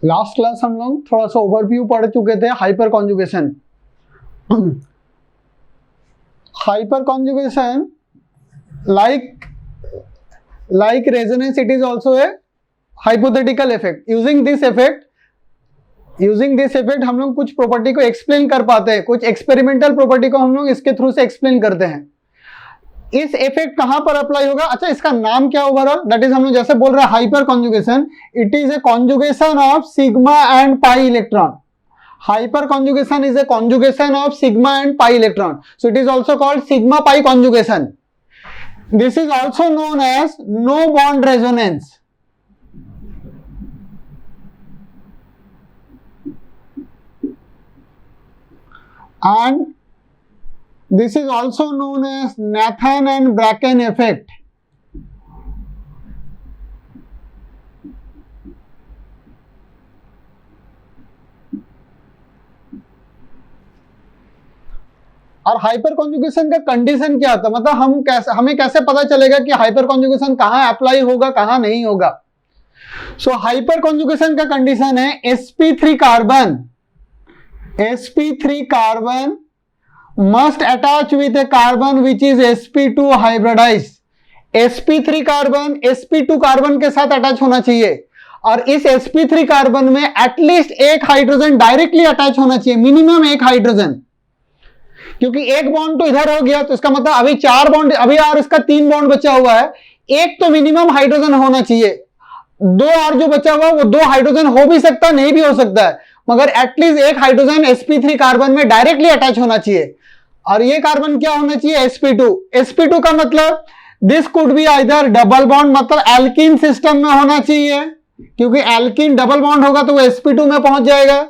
Last class हम लोग थोड़ा सा ओवरव्यू पढ़ चुके थे hyper conjugation. Hyper conjugation like resonance, it is also a hypothetical effect. Using this effect हम लोग कुछ प्रॉपर्टी को एक्सप्लेन कर पाते हैं, कुछ एक्सपेरिमेंटल प्रॉपर्टी को हम लोग इसके थ्रू से एक्सप्लेन करते हैं। इस इफेक्ट कहां पर अप्लाई होगा? अच्छा, इसका नाम क्या ओवरऑल? दैट इज हम लोग जैसे बोल रहे हैं hyper conjugation, it is A conjugation of sigma and pi electron. Hyper conjugation is a conjugation of sigma and pi electron, so it is also called sigma pi conjugation. This is also known as no bond resonance. And this is also known as Nathan and Bracken effect. और hyper conjugation का condition क्या होता है, मतलब हमें कैसे पता चलेगा कि हाइपर कॉन्जुगेशन कहां अप्लाई होगा कहां नहीं होगा? सो हाइपर कॉन्जुगेशन का कंडीशन है sp3 carbon must attach with a carbon which is sp2 hybridize. sp3 carbon sp2 carbon के साथ अटैच होना चाहिए और इस sp3 कार्बन में एटलीस्ट एक हाइड्रोजन डायरेक्टली अटैच होना चाहिए, मिनिमम एक हाइड्रोजन. क्योंकि एक बॉन्ड तो इधर हो गया तो इसका मतलब अभी 4 बॉन्ड, अभी और इसका 3 बॉन्ड बचा हुआ है, एक तो मिनिमम हाइड्रोजन होना चाहिए. 2 और जो बचा हुआ वो 2 हाइड्रोजन हो भी सकता है, नहीं भी हो सकता है, मगर एटलीस्ट एक हाइड्रोजन sp3 कार्बन में डायरेक्टली अटैच होना चाहिए. और ये कार्बन क्या होना चाहिए? sp2. sp2 का मतलब this could be either double bond, मतलब एल्कीन सिस्टम में होना चाहिए, क्योंकि एल्कीन डबल बॉन्ड होगा तो वो sp2 में पहुंच जाएगा.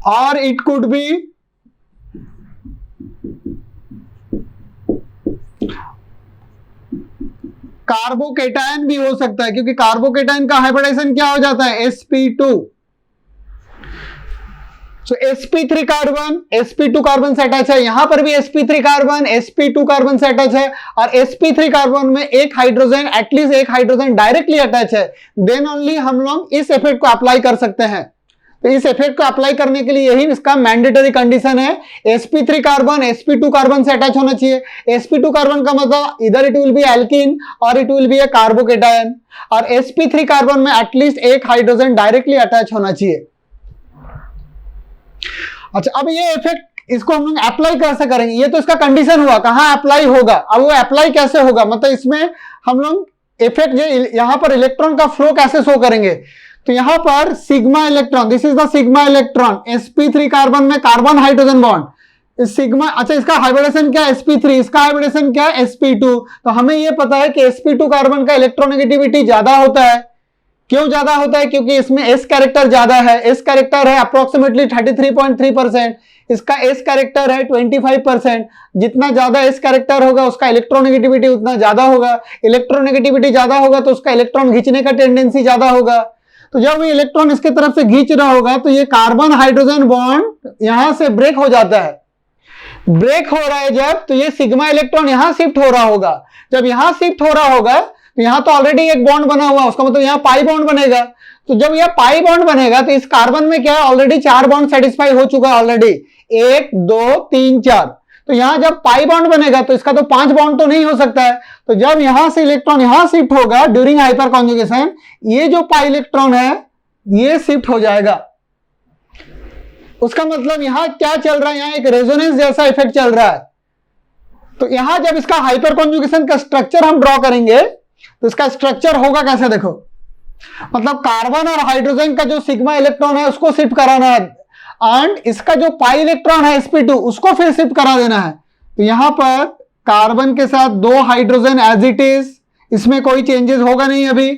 और इट कुड बी कार्बोकेटायन भी हो सकता है, क्योंकि कार्बोकेटायन का हाइब्रिडाइजेशन क्या हो जाता है? sp2. सो sp3 कार्बन sp2 कार्बन से अटैच है, यहां पर भी sp3 कार्बन sp2 कार्बन से अटैच है और sp3 कार्बन में एक हाइड्रोजन, एटलीस्ट एक हाइड्रोजन डायरेक्टली अटैच है. देन ओनली हम लोग इस इफेक्ट को अप्लाई कर सकते हैं. तो इस इफेक्ट को अप्लाई करने के लिए यही इसका मैंडेटरी कंडीशन है, sp3 कार्बन sp2 कार्बन से अटैच होना चाहिए. sp2 कार्बन का मतलब इधर इट विल बी एल्कीन और it will be A carbocation, और sp3 कार्बन में एटलीस्ट एक हाइड्रोजन डायरेक्टली अटैच होना चाहिए. अच्छा, अब ये इफेक्ट इसको हम लोग अप्लाई कैसे करेंगे? ये तो इसका कंडीशन हुआ, कहां अप्लाई होगा. अब वो अप्लाई कैसे होगा, मतलब इसमें हम लोग इफेक्ट यहां पर इलेक्ट्रॉन का फ्लो कैसे शो करेंगे? तो यहां पर sigma electron, this is the sigma electron, sp3 carbon में कार्बन हाइड्रोजन बॉन्ड सिग्मा. अच्छा, इसका हाइब्रिडेशन क्या है? sp3. इसका हाइब्रिडेशन क्या है? sp2. तो हमें यह पता है कि sp2 कार्बन का इलेक्ट्रोनेगेटिविटी ज्यादा होता है. क्यों ज्यादा होता है? क्योंकि इसमें s कैरेक्टर ज्यादा है. s कैरेक्टर है अप्रोक्सीमेटली 33.3%, इसका s कैरेक्टर है 25%. जितना ज्यादा s कैरेक्टर होगा उसका इलेक्ट्रोनेगेटिविटी उतना ज्यादा होगा. इलेक्ट्रोनेगेटिविटी ज्यादा होगा तो उसका इलेक्ट्रॉन खींचने का टेंडेंसी ज्यादा होगा. तो जब ये इलेक्ट्रॉन इसके तरफ से खींच रहा होगा तो ये कार्बन हाइड्रोजन बॉन्ड यहां से ब्रेक हो जाता है. ब्रेक हो रहा है जब, तो ये सिग्मा इलेक्ट्रॉन यहां शिफ्ट हो रहा होगा. जब यहां शिफ्ट हो रहा होगा तो यहां तो ऑलरेडी एक बॉन्ड बना हुआ है, उसका मतलब यहां पाई बॉन्ड बनेगा. तो जब यह पाई बॉन्ड बनेगा तो इस कार्बन में क्या है? ऑलरेडी 4 बॉन्ड सेटिस्फाई हो चुका है ऑलरेडी, 1 2 3 4. तो यहां जब पाई बॉन्ड बनेगा तो इसका तो 5 बॉन्ड तो नहीं हो सकता है. तो जब यहां से इलेक्ट्रॉन यहां शिफ्ट होगा ड्यूरिंग हाइपर कॉन्जुगेशन, ये जो पाई इलेक्ट्रॉन है ये शिफ्ट हो जाएगा. उसका मतलब यहां क्या चल रहा है? यहां एक रेजोनेंस जैसा इफेक्ट चल रहा है. तो यहां जब इसका हाइपर कॉन्जुगेशन का स्ट्रक्चर हम ड्रॉ करेंगे तो इसका स्ट्रक्चर होगा कैसे? देखो, मतलब कार्बन और हाइड्रोजन का जो सिग्मा इलेक्ट्रॉन है उसको शिफ्ट कराना है, एंड इसका जो पाई इलेक्ट्रॉन है sp2 उसको फिर शिफ्ट करा देना है. तो यहां पर कार्बन के साथ 2 हाइड्रोजन एज इट इज, इसमें कोई चेंजेस होगा नहीं. अभी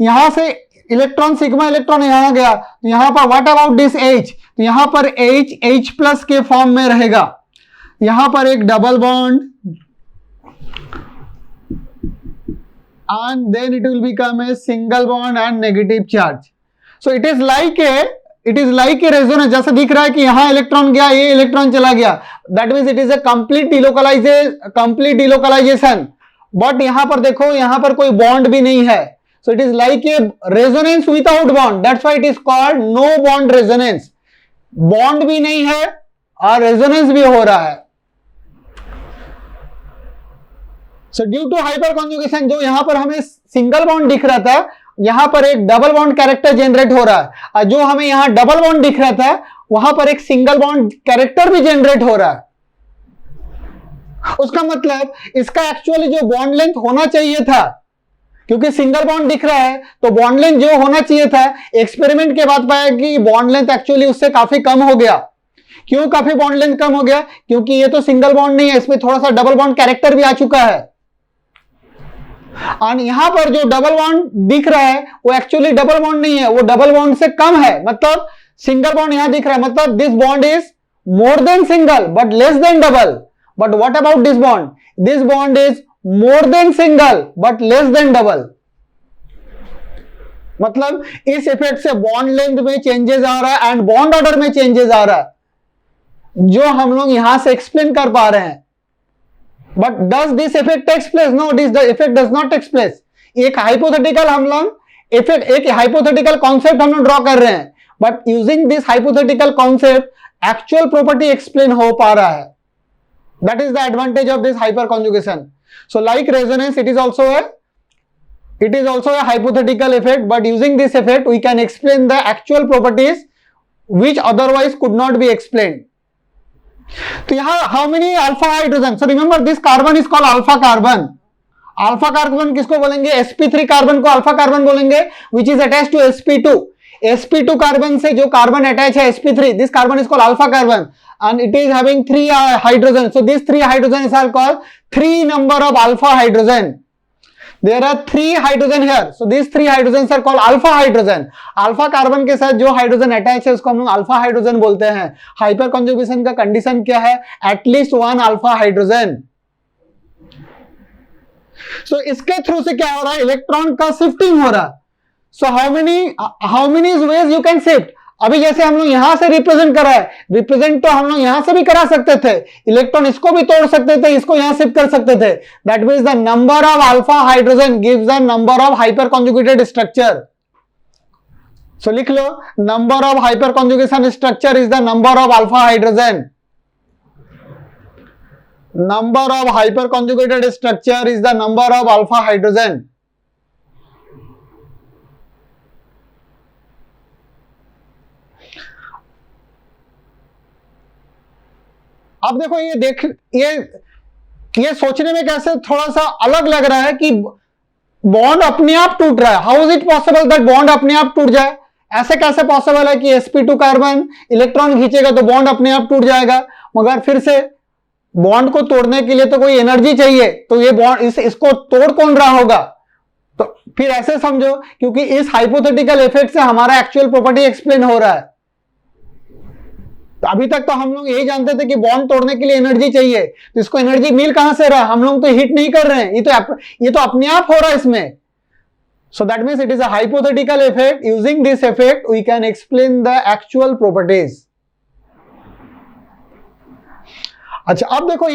यहां से इलेक्ट्रॉन सिग्मा इलेक्ट्रॉन यहां गया, तो यहां पर व्हाट अबाउट दिस H? तो यहां पर H प्लस के फॉर्म में रहेगा. यहां पर एक double bond and then it will become a single bond and negative charge. So it is like a resonance. जैसे दिख रहा है कि यहां इलेक्ट्रॉन गया, ये इलेक्ट्रॉन चला गया, that means it is a complete delocalization. But यहां पर देखो, यहां पर कोई बॉन्ड भी नहीं है. So it is like a resonance without bond. That's why it is called no bond resonance. Bond भी नहीं है और रेजोनेंस भी हो रहा है. So due to hyperconjugation, जो यहां पर हमें सिंगल बॉन्ड दिख रहा था, यहां पर एक डबल बॉन्ड कैरेक्टर जनरेट हो रहा है, और जो हमें यहां डबल बॉन्ड दिख रहा था वहां पर एक सिंगल बॉन्ड कैरेक्टर भी जनरेट हो रहा है. उसका मतलब इसका एक्चुअली जो बॉन्ड लेंथ होना चाहिए था, क्योंकि सिंगल बॉन्ड दिख रहा है तो बॉन्ड लेंथ जो होना चाहिए था, एक्सपेरिमेंट के बाद पाया कि बॉन्ड लेंथ एक्चुअली उससे काफी कम हो गया. क्यों काफी बॉन्ड लेंथ कम हो गया? क्योंकि ये तो सिंगल बॉन्ड नहीं है, इसमें थोड़ा सा डबल बॉन्ड कैरेक्टर भी आ चुका है. और यहां पर जो डबल बॉन्ड दिख रहा है वो एक्चुअली डबल बॉन्ड नहीं है, वो डबल बॉन्ड से कम है. मतलब सिंगल बॉन्ड यहां दिख रहा है, मतलब this bond is more than single but less than double. But what about this bond? This bond is more than single but less than double. मतलब इस इफेक्ट से बॉन्ड लेंथ में चेंजेस आ रहा है एंड बॉन्ड ऑर्डर में changes आ रहा है, जो हम लोग यहां से एक्सप्लेन कर पा रहे हैं. But does this effect takes place? No, this effect does not takes place. एक हाइपोथेटिकल हम लोग इफेक्ट, एक हाइपोथेटिकल कॉन्सेप्ट हम लोग ड्रॉ कर रहे हैं, but using this hypothetical concept actual property explain हो पा रहा है. That is the advantage of this hyper conjugation. So like resonance, it is also a hypothetical effect, but using this effect we can explain the actual properties which otherwise could not be explained. तो यहां how many alpha hydrogen? So remember this carbon is called alpha carbon. Alpha carbon किसको बोलेंगे? sp3 carbon को alpha carbon बोलेंगे, which is attached to sp2. sp2 carbon से जो carbon attach है sp3, this carbon is called alpha carbon and it is having 3 hydrogen. So these 3 hydrogens are called 3 number of alpha hydrogen. There are 3 hydrogen here. So these 3 hydrogens are called alpha hydrogen. Alpha carbon के साथ जो hydrogen attach है उसको हम लोग alpha hydrogen बोलते हैं. Hyper conjugation का कंडीशन क्या है? At least 1 alpha hydrogen. सो इसके थ्रू से क्या हो रहा है? इलेक्ट्रॉन का शिफ्टिंग हो रहा है. So how many ways you can shift? अभी जैसे हम लोग यहां से रिप्रेजेंट करा है, रिप्रेजेंट तो हम लोग यहां से भी करा सकते थे, इलेक्ट्रॉन इसको भी तोड़ सकते थे, इसको यहां शिफ्ट कर सकते थे. That means the number of alpha hydrogen gives the number of hyperconjugated structure. So लिख लो, number of hyperconjugation structure is the number of alpha hydrogen. Number of hyperconjugated structure is the number of alpha hydrogen. अब देखो ये सोचने में कैसे थोड़ा सा अलग लग रहा है कि बॉन्ड अपने आप टूट रहा है. How is it possible that bond अपने आप टूट जाए? ऐसे कैसे पॉसिबल है कि sp2 कार्बन इलेक्ट्रॉन खींचेगा तो बॉन्ड अपने आप टूट जाएगा? मगर फिर से बॉन्ड को तोड़ने के लिए तो कोई एनर्जी चाहिए, तो ये बॉन्ड इसको तोड़ कौन रहा होगा? तो फिर ऐसे समझो, क्योंकि इस हाइपोथेटिकल इफेक्ट से हमारा एक्चुअल प्रॉपर्टी एक्सप्लेन हो रहा है. तो अभी तक तो हम लोग यही जानते थे कि बॉन्ड तोड़ने के लिए एनर्जी चाहिए, तो इसको एनर्जी मिल कहां से रहा? हम लोग तो हीट नहीं कर रहे हैं, ये तो अपने आप हो रहा है इसमें. So that means it is a hypothetical effect. Using this effect we can explain the actual properties. अच्छा, अब देखो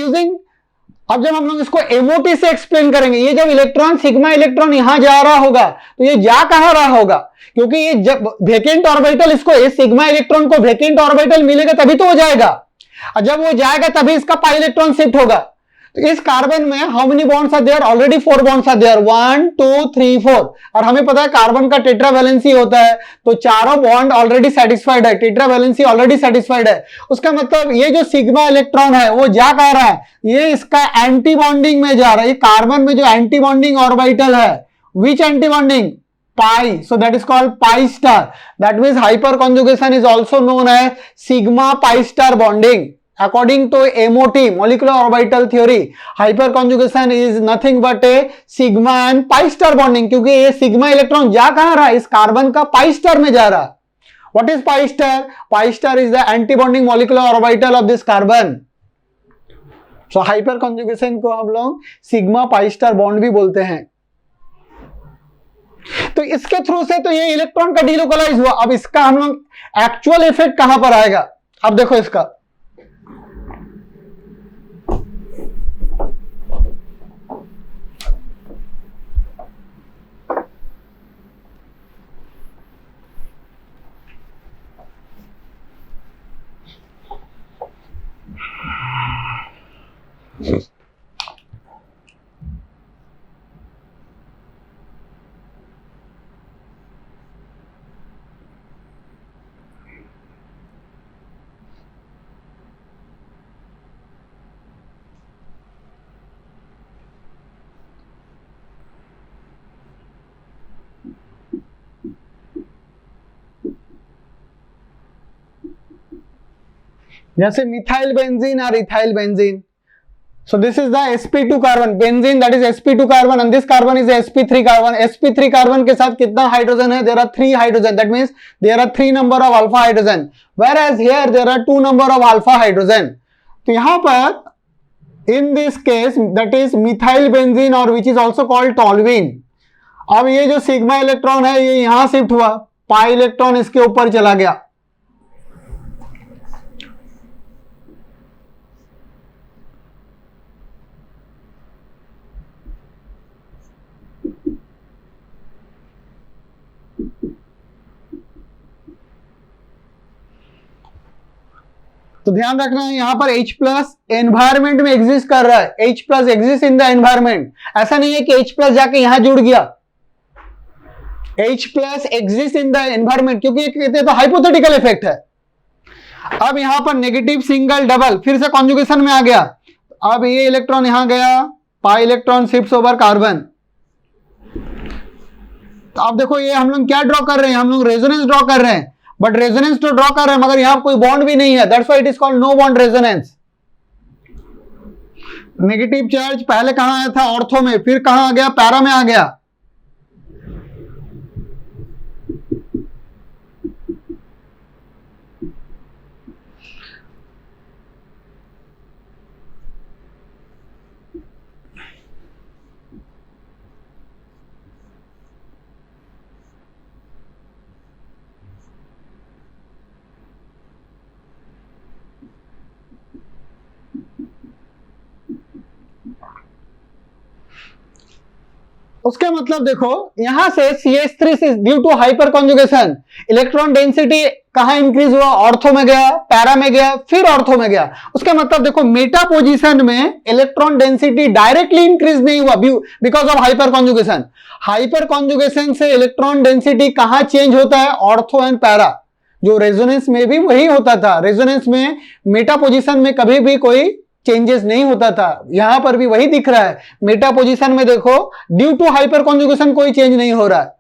अब जब हम लोग इसको एमओटी से एक्सप्लेन करेंगे, ये जब इलेक्ट्रॉन सिग्मा इलेक्ट्रॉन यहां जा रहा होगा तो ये जा कहां रहा होगा? क्योंकि ये जब वेकेंट ऑर्बिटल, इसको इस सिग्मा इलेक्ट्रॉन को वेकेंट ऑर्बिटल मिलेगा तभी तो वो जाएगा, और जब वो जाएगा तभी इसका पाई इलेक्ट्रॉन शिफ्ट होगा. तो इस कार्बन में how many bonds are there? Already 4 bonds are there. 1 2 3 4. और हमें पता है कार्बन का टेट्रावैलेंसी होता है, तो चारों बॉन्ड ऑलरेडी सेटिस्फाइड है, टेट्रावैलेंसी ऑलरेडी सेटिस्फाइड है. उसका मतलब ये जो सिग्मा इलेक्ट्रॉन है वो जा कह रहा है, ये इसका एंटी बॉन्डिंग में जा रहा है. ये कार्बन में जो एंटी बॉन्डिंग ऑर्बिटल है, which anti bonding? pi. So that is called pi star. That means hyperconjugation is also known as sigma pi star bonding. According to MOT, molecular orbital theory, hyperconjugation is nothing but a sigma and pi star bonding. क्योंकि ये sigma electron जा कहां रहा है? इस carbon का pi star में जा रहा है. What is pi star? Pi star is the anti-bonding molecular orbital of this carbon. So hyperconjugation को हम लोग sigma pi star bond भी बोलते हैं. तो इसके थ्रू से तो ये इलेक्ट्रॉन का डीलोकलाइज हुआ. अब इसका हम लोग एक्चुअल इफेक्ट कहां पर आएगा? अब देखो इसका. जैसे मिथाइल बेंजीन और ethyl benzene. So this is the sp2 carbon benzene, that is sp2 carbon, and this carbon is sp3 carbon. sp3 carbon के साथ कितना हाइड्रोजन है? There are 3 hydrogen. That means there are 3 number of alpha hydrogen. Whereas here there are 2 number of alpha hydrogen. तो यहाँ पर in this case that is methyl benzene or which is also called toluene. अब ये जो sigma electron है ये यहाँ shift हुआ, पाई इलेक्ट्रॉन इसके ऊपर चला गया. तो ध्यान रखना है यहां पर H प्लस एनवायरमेंट में एग्जिस्ट कर रहा है. H plus exist in the environment. ऐसा नहीं है कि H प्लस जाके यहां जुड़ गया. H plus exist in the environment, क्योंकि ये कहते हैं तो हाइपोथेटिकल इफेक्ट है. अब यहां पर नेगेटिव सिंगल डबल फिर से कॉन्जुगेशन में आ गया. अब ये इलेक्ट्रॉन यहां गया, pi electron shift over carbon. तो अब देखो ये हम लोग क्या ड्रॉ कर रहे हैं? हम लोग रेजोनेंस ड्रॉ कर रहे हैं. बट रेजोनेंस तो ड्रॉ कर रहे हैं मगर यहां कोई बॉन्ड भी नहीं है. That's why it is called no bond resonance. Negative charge पहले कहां आया था? ऑर्थो में. फिर कहां आ गया? पैरा में आ गया. उसके मतलब देखो यहां से CH3 due to hyperconjugation electron density कहां इंक्रीज हुआ? ऑर्थो में गया, पैरा में गया, फिर ऑर्थो में गया. उसका मतलब देखो मेटा पोजीशन में इलेक्ट्रॉन डेंसिटी डायरेक्टली इंक्रीज नहीं हुआ because of hyper conjugation. Hyper conjugation से इलेक्ट्रॉन डेंसिटी कहां चेंज होता है? Ortho and para. जो रेजोनेंस में भी वही होता था. रेजोनेंस में मेटा पोजीशन में कभी भी कोई चेंजेस नहीं होता था. यहां पर भी वही दिख रहा है. मेटा पोजीशन में देखो ड्यू टू हाइपर कॉन्जुगेशन कोई चेंज नहीं हो रहा है.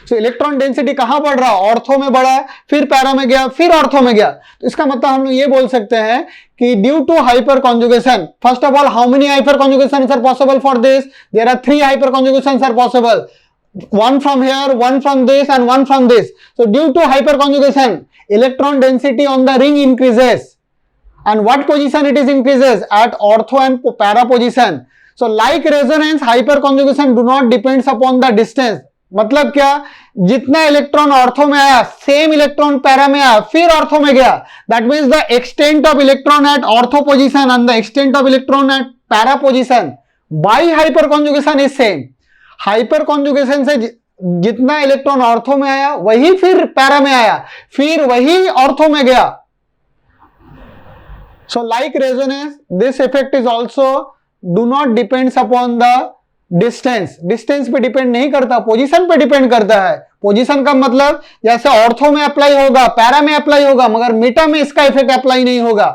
सो इलेक्ट्रॉन डेंसिटी कहां बढ़ रहा? ऑर्थो में बढ़ा, फिर पैरा में गया, फिर ऑर्थो में गया. तो इसका मतलब हम लोग ये बोल सकते हैं कि due to hyperconjugation, first of all how many hyperconjugations are possible for this? There are 3 hyperconjugations are possible. One from here, one from this, and one from this. So due to hyperconjugation, electron density on the ring increases. And what position it is increases? At ortho and para position. So like resonance, hyperconjugation do not depends upon the distance. मतलब क्या? जितना electron ortho में आया same electron para में आया फिर ortho में गया. That means the extent of electron at ortho position and the extent of electron at para position by hyperconjugation is same. Hyperconjugation से जितना इलेक्ट्रॉन ऑर्थो में आया वही फिर पैरा में आया, फिर वही ऑर्थो में गया. So like resonance, this effect is also do not depends upon the distance. Distance पे डिपेंड नहीं करता, पोजीशन पे डिपेंड करता है. पोजीशन का मतलब जैसे ऑर्थो में अप्लाई होगा, पैरा में अप्लाई होगा, मगर मेटा में इसका इफेक्ट अप्लाई नहीं होगा.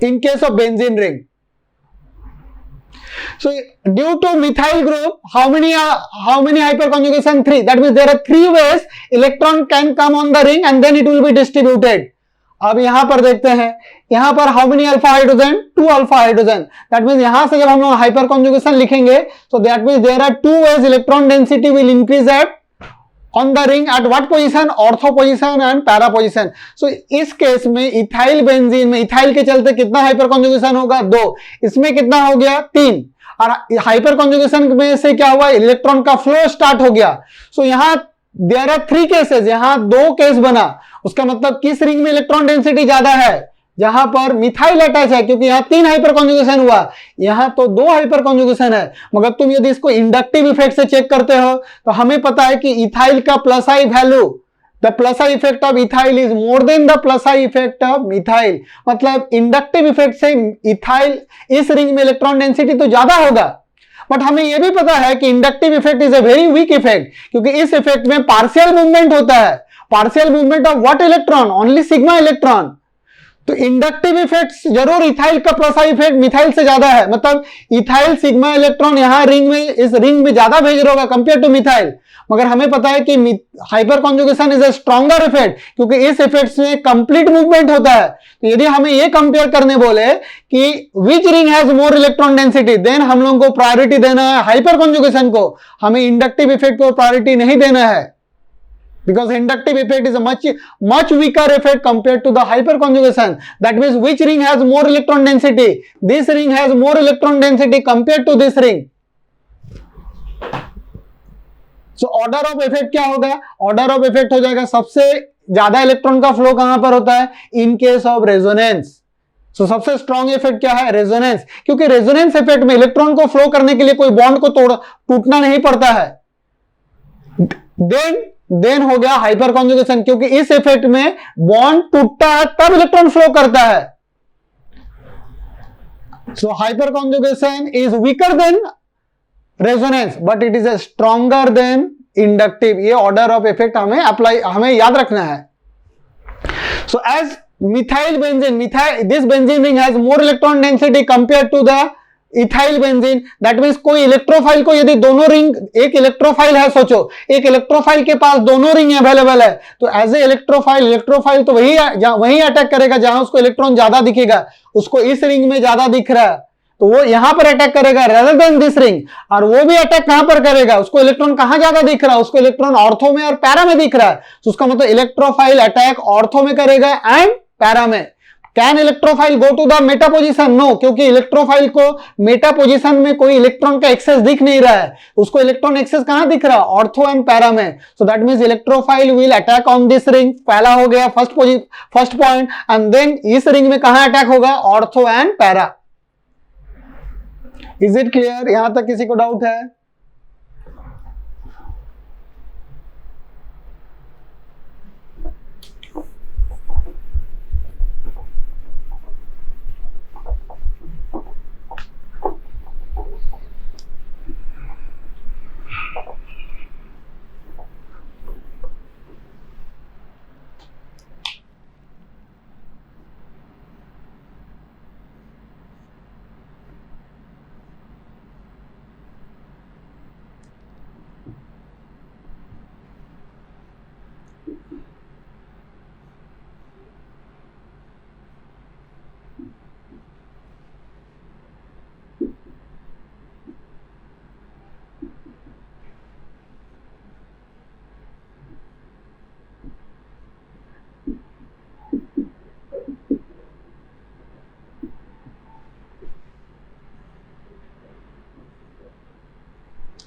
In case of benzene ring. So due to methyl group, how many hyperconjugation? 3. That means there are 3 ways electron can come on the ring and then it will be distributed. अब यहां पर देखते हैं, यहां पर how many alpha hydrogen? 2 alpha hydrogen. That means यहां से जब हम लोग हाइपर कॉन्जुगेशन लिखेंगे तो that means there are 2 ways electron density will increase at on the ring at what position? Ortho position and para position. So इस case में ethyl benzene में इथाइल के चलते कितना हाइपर कॉन्जुगेशन होगा? 2. इसमें कितना हो गया? 3. और हाइपर कॉन्जुगेशन में से क्या हुआ? इलेक्ट्रॉन का फ्लो स्टार्ट हो गया. सो यहां देयर आर 3 केसेस, यहां 2 केस बना. उसका मतलब किस रिंग में इलेक्ट्रॉन डेंसिटी ज्यादा है? जहां पर मिथाइल अटैच है, क्योंकि यहां 3 हाइपर कॉन्जुगेशन हुआ, यहां तो 2 हाइपर कॉन्जुगेशन है. मगर तुम यदि इसको इंडक्टिव इफेक्ट से चेक करते हो तो हमें पता है कि इथाइल का plus I value, the plus I effect of ethyl is more than the plus I effect of methyl. मतलब इंडक्टिव इफेक्ट से इथाइल इस रिंग में इलेक्ट्रॉन डेंसिटी तो ज्यादा होगा. बट हमें यह भी पता है कि inductive effect is a very weak effect, क्योंकि इस इफेक्ट में पार्शियल मूवमेंट होता है. Partial movement of what electron? Only sigma electron. तो इंडक्टिव इफेक्ट्स जरूर इथाइल का प्लस आई इफेक्ट मिथाइल से ज्यादा है, मतलब इथाइल सिग्मा इलेक्ट्रॉन यहां रिंग में, इस रिंग में ज्यादा भेज रहा होगा कंपेयर टू मिथाइल। मगर हमें पता है कि hyper conjugation is a stronger effect, क्योंकि इस इफेक्ट में कंप्लीट मूवमेंट होता है। तो यदि हमें ये कंपेयर करने बोले कि which ring has more electron density, then हम लोगों को प्रायोरिटी देना है हाइपर कॉन्जुगेशन को, हमें इंडक्टिव इफेक्ट को प्रायोरिटी नहीं देना है, because inductive effect is a much weaker effect compared to the hyperconjugation. That means which ring has more electron density? This ring has more electron density compared to this ring. So order of effect क्या होगा? Order of effect हो जाएगा सबसे ज्यादा electron का flow कहां पर होता है? In case of resonance. So सबसे स्ट्रॉन्ग इफेक्ट क्या है? रेजोनेंस, क्योंकि रेजोनेंस इफेक्ट में इलेक्ट्रॉन को फ्लो करने के लिए कोई बॉन्ड को टूटना नहीं पड़ता है। देन हो गया हाइपर कॉन्जुगेशन, क्योंकि इस इफेक्ट में बॉन्ड टूटता है तब इलेक्ट्रॉन फ्लो करता है। So hyperconjugation is weaker than resonance but it is a stronger than inductive. ये ऑर्डर ऑफ इफेक्ट हमें याद रखना है। So as methyl benzene, this benzene ring has more electron density compare to the ethyl benzene. That means कोई electrophile को यदि दोनों ring, एक इलेक्ट्रोफाइल है, सोचो एक इलेक्ट्रोफाइल के पास दोनों रिंग अवेलेबल है, तो एज ए इलेक्ट्रोफाइल तो वही अटैक करेगा जहां उसको इलेक्ट्रॉन ज्यादा दिखेगा। उसको इस रिंग में ज्यादा दिख रहा है तो वो यहां पर अटैक करेगा रेदर देन दिस रिंग। और वो भी अटैक कहां पर करेगा? उसको इलेक्ट्रॉन कहां ज्यादा दिख रहा है? उसको इलेक्ट्रॉन ऑर्थो में और पैरा में दिख रहा है। तो उसका मतलब इलेक्ट्रोफाइल अटैक ऑर्थो में करेगा एंड पैरा में। Can electrophile go to the meta position? No, क्योंकि इलेक्ट्रोफाइल को मेटा पोजिशन में कोई इलेक्ट्रॉन का एक्सेस दिख नहीं रहा है। उसको इलेक्ट्रॉन एक्सेस कहां दिख रहा है? ऑर्थो एंड पैरा में। So that means electrophile will attack on this ring, पहला हो गया फर्स्ट पॉइंट। एंड देन इस रिंग में कहां अटैक होगा? Ortho and para. Is it clear? यहां तक किसी को डाउट है?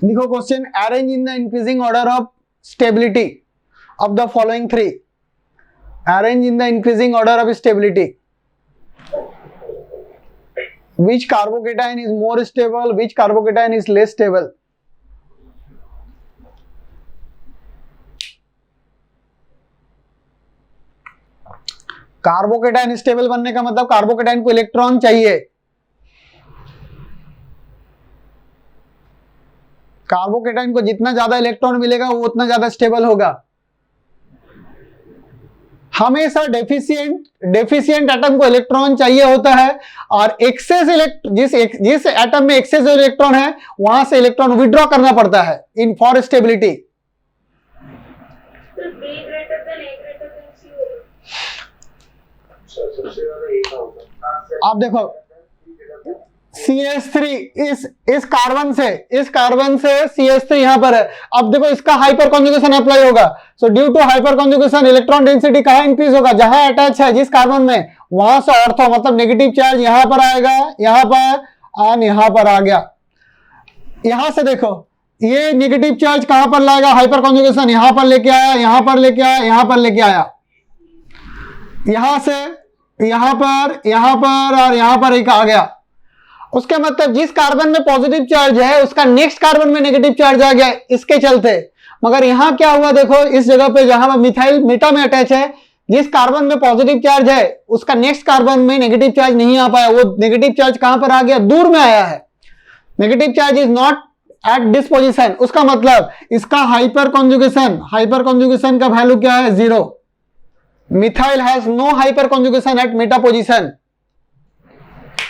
लिखो question, arrange in the increasing order of stability of the following three. Arrange in the increasing order of stability. Which carbocation is more stable? Which carbocation is less stable? Carbocation stable बनने का मतलब carbocation को electron चाहिए। Carbocation को जितना ज्यादा electron मिलेगा वो उतना ज्यादा स्टेबल होगा। हमेशा डेफिशिएंट एटम को इलेक्ट्रॉन चाहिए होता है, और जिस एटम में एक्सेस इलेक्ट्रॉन है वहां से इलेक्ट्रॉन विड्रॉ करना पड़ता है इन फॉर स्टेबिलिटी। आप देखो CH3 इस कार्बन से CH3 यहां पर है। अब देखो इसका हाइपर कॉन्जुगेशन अप्लाई होगा। So due to hyperconjugation electron density कहां इंक्रीज होगा? जहां अटैच है जिस कार्बन में, वहां से ऑर्थो मतलब नेगेटिव चार्ज यहां पर आएगा, यहां पर और यहां पर आ गया। यहां से देखो ये नेगेटिव चार्ज कहां पर लाएगा? हाइपर कॉन्जुगेशन यहां पर लेके आया, यहां पर लेके आया, यहां पर लेके आया। यहां से यहां पर और यहां पर एक आ गया। उसके मतलब जिस कार्बन में पॉजिटिव चार्ज है उसका नेक्स्ट कार्बन में नेगेटिव चार्ज आ गया इसके चलते। मगर यहां क्या हुआ? देखो इस जगह पे जहां मिथाइल मेटा में अटैच है, जिस कार्बन में पॉजिटिव चार्ज है उसका नेक्स्ट कार्बन में नेगेटिव चार्ज नहीं आ पाया। वो नेगेटिव चार्ज कहां पर आ गया? दूर में आया है। Negative charge is not at this position. उसका मतलब इसका हाइपर कॉन्जुगेशन का वैल्यू क्या है? 0। Methyl has no hyperconjugation at meta position,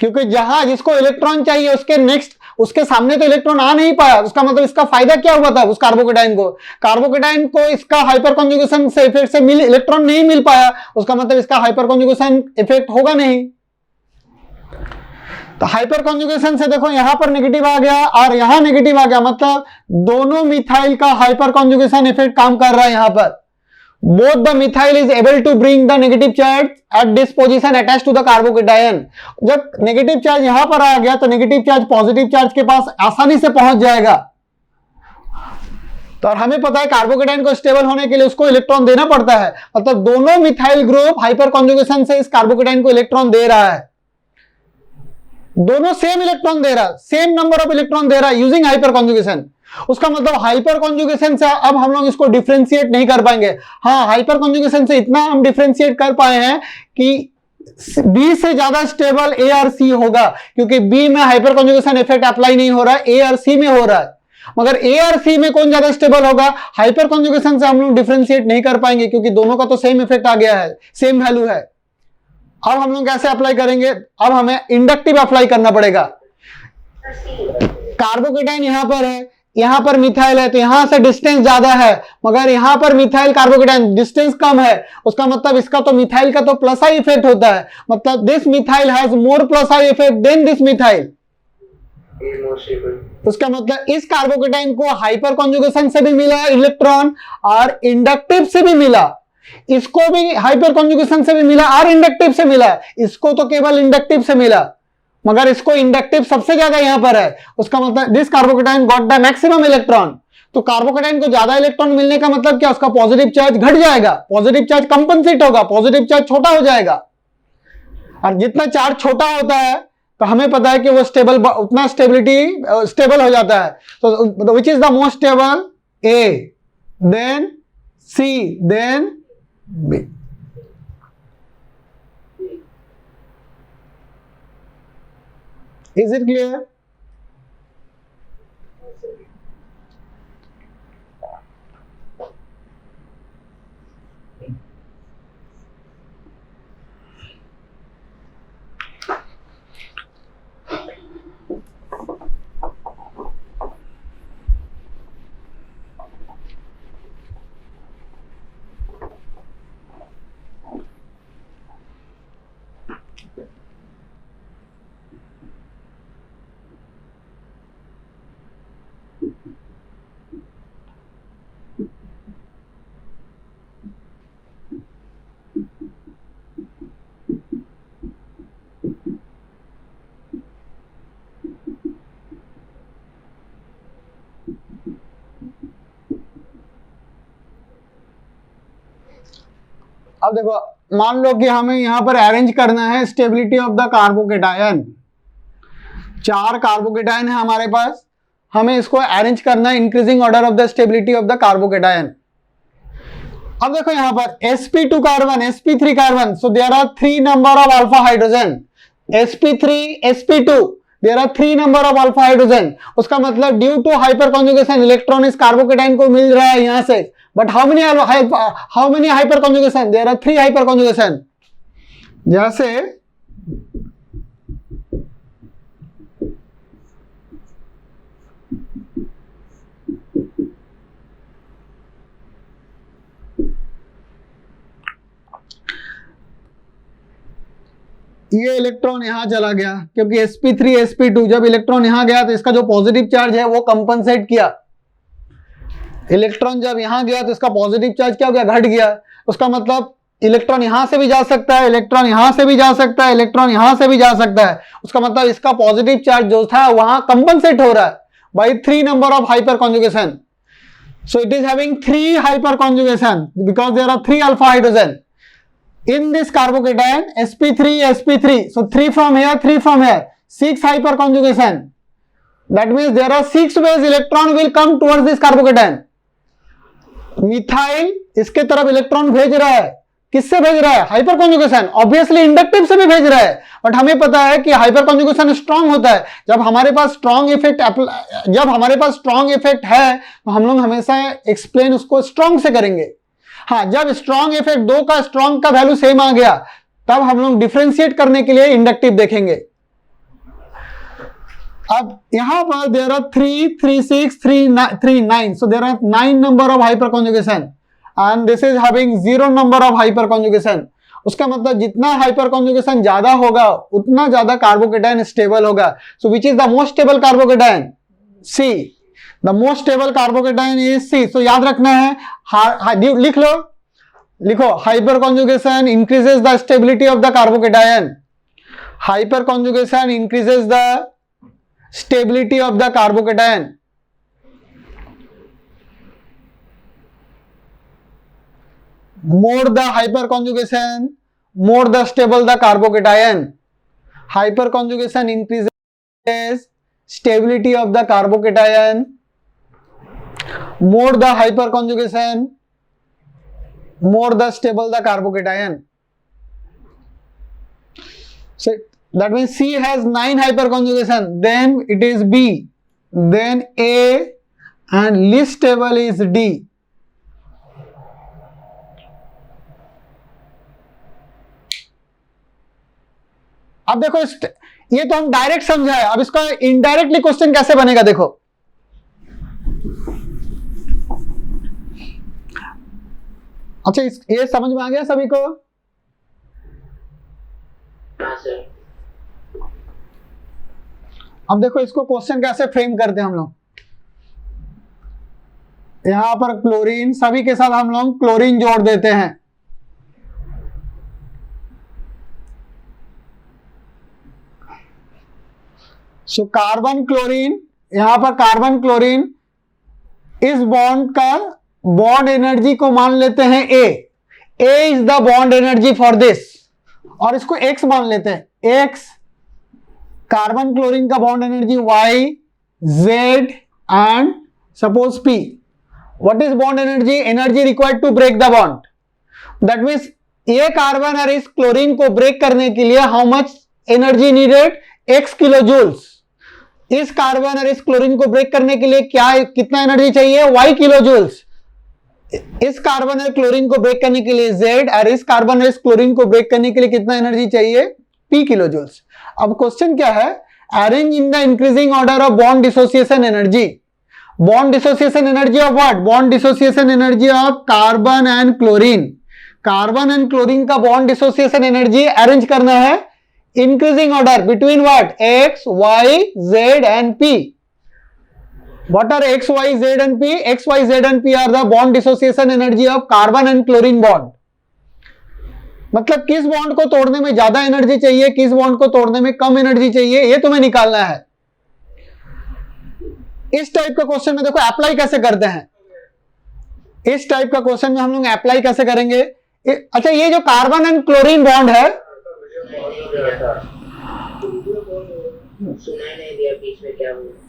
क्योंकि जहां जिसको इलेक्ट्रॉन चाहिए उसके नेक्स्ट उसके सामने तो इलेक्ट्रॉन आ नहीं पाया। उसका मतलब इसका फायदा क्या हुआ था उस कार्बोकेटाइन को इसका हाइपर कॉन्जुगेशन से इफेक्ट से इलेक्ट्रॉन नहीं मिल पाया, उसका मतलब इसका हाइपर कॉन्जुगेशन इफेक्ट होगा नहीं। तो हाइपर कॉन्जुगेशन से देखो यहां पर नेगेटिव आ गया और यहां नेगेटिव आ गया, मतलब दोनों मिथाइल का हाइपर कॉन्जुगेशन इफेक्ट काम कर रहा है। यहां पर both the methyl is able to bring the negative charge at this position attached to the carbocation। जब नेगेटिव चार्ज यहां पर आ गया तो नेगेटिव चार्ज पॉजिटिव चार्ज के पास आसानी से पहुंच जाएगा। तो और हमें पता है कार्बोकेटाइन को स्टेबल होने के लिए उसको इलेक्ट्रॉन देना पड़ता है, मतलब दोनों मिथाइल ग्रुप हाइपर कॉन्जुगेशन से इस कार्बोकेटाइन को इलेक्ट्रॉन दे रहा है, दोनों सेम इलेक्ट्रॉन दे रहा है, सेम नंबर ऑफ इलेक्ट्रॉन दे रहा है यूजिंग हाइपर कॉन्जुगेशन। उसका मतलब हाइपर कॉन्जुगेशन से अब हम लोग इसको डिफरेंशिएट नहीं कर पाएंगे। हाँ, हाइपर कॉन्जुगेशन से इतना हम डिफरेंशिएट कर पाए हैं कि बी से ज्यादा स्टेबल ए और सी होगा, क्योंकि बी में हाइपर कॉन्जुगेशन इफेक्ट अप्लाई नहीं हो रहा है, ए और सी में हो रहा है। मगर ए और सी में कौन ज्यादा स्टेबल होगा, हाइपर कॉन्जुगेशन से हम लोग डिफरेंशिएट नहीं कर पाएंगे, क्योंकि दोनों का तो सेम इफेक्ट आ गया है, सेम वैल्यू है। अब हम लोग कैसे अप्लाई करेंगे, अब हमें इंडक्टिव अप्लाई करना पड़ेगा। कार्बोकेटाइन यहां पर है, यहां पर मिथाइल है, तो यहां से डिस्टेंस ज्यादा है, मगर यहां पर मिथाइल कार्बोकेटाइन डिस्टेंस कम है। उसका मतलब इसका तो मिथाइल का तो प्लस आई इफेक्ट होता है, मतलब this methyl has more plus I effect than this methyl. उसका मतलब इस कार्बोकेटाइन को हाइपर कॉन्जुगेशन से भी मिला इलेक्ट्रॉन और इंडक्टिव से भी मिला, इसको भी हाइपर कॉन्जुगेशन से भी मिला और इंडक्टिव से मिला। इसको तो केवल इंडक्टिव से मिला, मगर इसको इंडक्टिव सबसे ज्यादा यहां पर है। उसका मतलब this carbocation got the maximum electron. तो कार्बोकेटाइन को ज्यादा इलेक्ट्रॉन मिलने का मतलब क्या, उसका पॉजिटिव चार्ज घट जाएगा, पॉजिटिव चार्ज कंपनसेट होगा, पॉजिटिव चार्ज छोटा हो जाएगा। और जितना चार्ज छोटा होता है तो हमें पता है कि वो स्टेबल, उतना स्टेबिलिटी स्टेबल हो जाता है। तो which is the most stable, A then C then B. Is it clear? अब देखो, मान लो कि हमें यहां पर अरेंज करना है stability of the carbocation. 4 carbocation है हमारे पास, हमें इसको अरेंज करना है increasing order of the stability of the carbocation. अब देखो यहां पर sp2 carbon, sp3 carbon, so there are 3 number of alpha hydrogen, sp3 sp2, there are 3 number of alpha hydrogen. उसका मतलब due to hyperconjugation electron इस carbocation को मिल रहा है यहां से, but how many hyper conjugation, there are 3 hyperconjugation. जैसे ये इलेक्ट्रॉन यहां चला गया, क्योंकि sp3 sp2 जब इलेक्ट्रॉन यहां गया तो इसका जो पॉजिटिव चार्ज है वो कंपनसेट किया। इलेक्ट्रॉन जब यहां गया तो इसका पॉजिटिव चार्ज क्या हो गया, घट गया। उसका मतलब इलेक्ट्रॉन यहां से भी जा सकता है, इलेक्ट्रॉन यहां से भी जा सकता है, इलेक्ट्रॉन यहां से भी जा सकता है। उसका मतलब इसका पॉजिटिव चार्ज जो था वहां कंपनसेट हो रहा है by 3 number of hyperconjugation. So it is having 3 hyperconjugation because there are 3 alpha hydrogen in this carbocation sp3 so 3 from here 3 from here 6 hyper conjugation, that means there are 6 ways electron will come towards this carbocation। Methyl इसके तरफ electron भेज रहा है, किससे भेज रहा है, hyper conjugation, obviously inductive से भी भेज रहा है, बट हमें पता है कि हाइपर कॉन्जुगेशन स्ट्रांग होता है। जब हमारे पास स्ट्रांग इफेक्ट है तो हम लोग हमेशा एक्सप्लेन उसको स्ट्रांग से करेंगे। हाँ, जब स्ट्रॉन्ग इफेक्ट दो का स्ट्रॉन्ग का वैल्यू सेम आ गया तब हम लोग डिफरेंशिएट करने के लिए इंडक्टिव देखेंगे। अब यहां पर there are 3, 3, 6, 3, 9, so there are 9 number of hyperconjugation and this is having 0 number of hyperconjugation. उसका मतलब जितना हाइपर कॉन्जुगेशन ज्यादा होगा उतना ज्यादा कार्बोकेटायन स्टेबल होगा। So which is the most stable carbocation? C. The most stable carbocation is C. So याद रखना है, लिख लो, लिखो, hyperconjugation increases the stability of the carbocation. Hyperconjugation increases the stability of the carbocation. More the hyperconjugation, more the stable the carbocation. Hyperconjugation increases stability of the carbocation. More the hyperconjugation, more the stable the carbocation. So that means C has 9 hyperconjugation, then it is B, then A, and least stable is D. अब देखो, ये तो हम direct समझाए, अब इसका indirectly question कैसे बनेगा देखो। अच्छा, ये समझ में आ गया सभी को? अब देखो इसको क्वेश्चन कैसे फ्रेम करते हैं हम लोग। यहां पर क्लोरीन, सभी के साथ हम लोग क्लोरीन जोड़ देते हैं। सो कार्बन क्लोरीन, यहां पर कार्बन क्लोरीन, इस बॉन्ड का बॉन्ड एनर्जी को मान लेते हैं A. A is the bond energy for this, और इसको एक्स मान लेते हैं। एक्स कार्बन क्लोरीन का bond energy, Y, Z and suppose P. What is bond energy? Energy required to break the bond. That means a carbon और इस chlorine को break करने के लिए how much energy needed? X kilo joules. इस carbon और इस chlorine को ब्रेक करने के लिए कितना एनर्जी चाहिए? y kilo joules. इस कार्बन और क्लोरीन को ब्रेक करने के लिए z, और इस कार्बन और इस क्लोरीन को ब्रेक करने के लिए कितना एनर्जी चाहिए? p kilo joules. अब क्वेश्चन क्या है? Arrange in the increasing order of bond dissociation energy. Bond dissociation energy of what? Bond dissociation energy of carbon and chlorine. Carbon and chlorine का बॉन्ड डिसोसिएशन एनर्जी अरेंज करना है increasing order between what? X, Y, Z and P. What are X, Y, Z and P? X, Y, Z and P are the bond dissociation energy of carbon and chlorine bond. मतलब किस bond को तोड़ने में ज्यादा energy चाहिए, किस bond को तोड़ने में कम एनर्जी चाहिए, ये तुम्हें निकालना है। इस टाइप का क्वेश्चन में देखो अप्लाई कैसे करते हैं। इस टाइप का क्वेश्चन में हम लोग अप्लाई कैसे करेंगे? अच्छा, ये जो कार्बन एंड क्लोरीन बॉन्ड है, सुनाई नहीं दिया बीच में क्या हुआ?